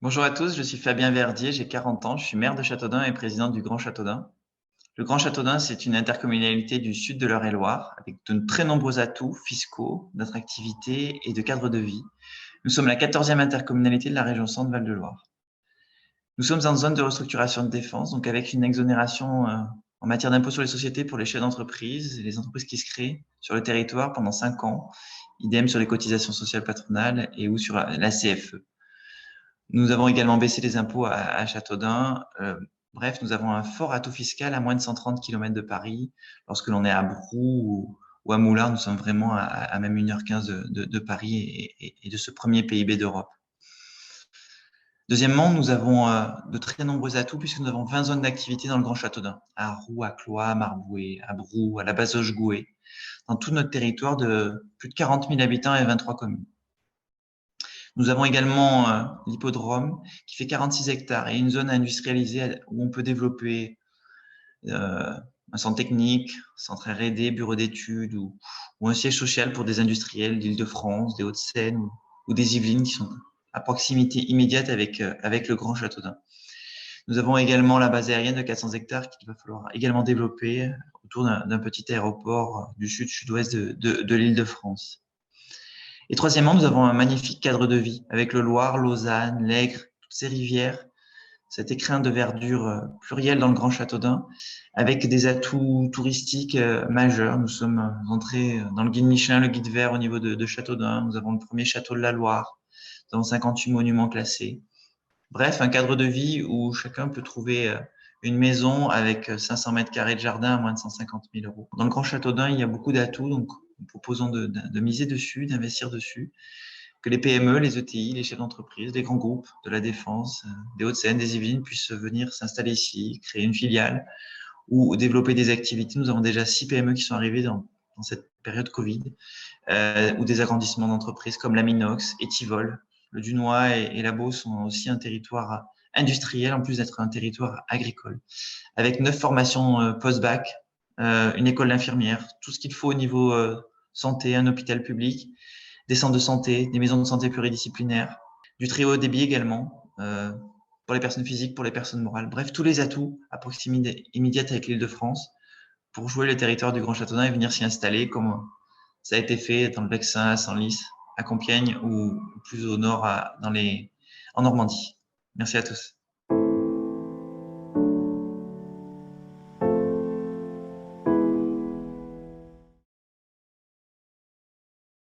Bonjour à tous, je suis Fabien Verdier, j'ai 40 ans, je suis maire de Châteaudun et président du Grand Châteaudun. Le Grand Châteaudun, c'est une intercommunalité du sud de l'Eure-et-Loir avec de très nombreux atouts fiscaux, d'attractivité et de cadre de vie. Nous sommes la 14e intercommunalité de la région Centre-Val de Loire. Nous sommes en zone de restructuration de défense, donc avec une exonération en matière d'impôt sur les sociétés pour les chefs d'entreprise et les entreprises qui se créent sur le territoire pendant 5 ans, idem sur les cotisations sociales patronales et ou sur la CFE. Nous avons également baissé les impôts à Châteaudun. Bref, nous avons un fort atout fiscal à moins de 130 km de Paris. Lorsque l'on est à Brou ou à Moulins, nous sommes vraiment à même 1h15 de Paris et de ce premier PIB d'Europe. Deuxièmement, nous avons de très nombreux atouts puisque nous avons 20 zones d'activité dans le Grand Châteaudun, à Roux, à Cloix, à Marboué, à Brou, à la Bazoche-Gouet, dans tout notre territoire de plus de 40 000 habitants et 23 communes. Nous avons également l'hippodrome qui fait 46 hectares et une zone industrialisée où on peut développer un centre technique, centre R&D, bureau d'études ou un siège social pour des industriels d'Île-de-France, des Hauts-de-Seine ou des Yvelines qui sont à proximité immédiate avec le Grand Châteaudun. Nous avons également la base aérienne de 400 hectares qu'il va falloir également développer autour d'un petit aéroport du sud-sud-ouest de l'Île-de-France. Et troisièmement, nous avons un magnifique cadre de vie avec le Loir, Lausanne, l'Aigre, toutes ces rivières, cet écrin de verdure pluriel dans le Grand Châteaudun, avec des atouts touristiques majeurs. Nous sommes entrés dans le guide Michelin, le guide vert au niveau de Châteaudun. Nous avons le premier château de la Loire. Nous avons 58 monuments classés. Bref, un cadre de vie où chacun peut trouver une maison avec 500 mètres carrés de jardin à moins de 150 000 euros. Dans le Grand Châteaudun, il y a beaucoup d'atouts, donc nous proposons de miser dessus, d'investir dessus, que les PME, les ETI, les chefs d'entreprise, les grands groupes de la Défense, des Hauts-de-Seine, des Yvelines puissent venir s'installer ici, créer une filiale ou développer des activités. Nous avons déjà 6 PME qui sont arrivées dans cette période Covid, ou des agrandissements d'entreprises comme la Minox, Etivol. Le Dunois et la Beauce sont aussi un territoire industriel en plus d'être un territoire agricole, avec 9 formations post-bac, une école d'infirmière, tout ce qu'il faut au niveau santé, un hôpital public, des centres de santé, des maisons de santé pluridisciplinaires, du très haut débit également, pour les personnes physiques, pour les personnes morales. Bref, tous les atouts à proximité immédiate avec l'Île-de-France pour jouer le territoire du Grand Châteaudun et venir s'y installer comme ça a été fait dans le Vexin, à Senlis, à Compiègne ou plus au nord en Normandie. Merci à tous.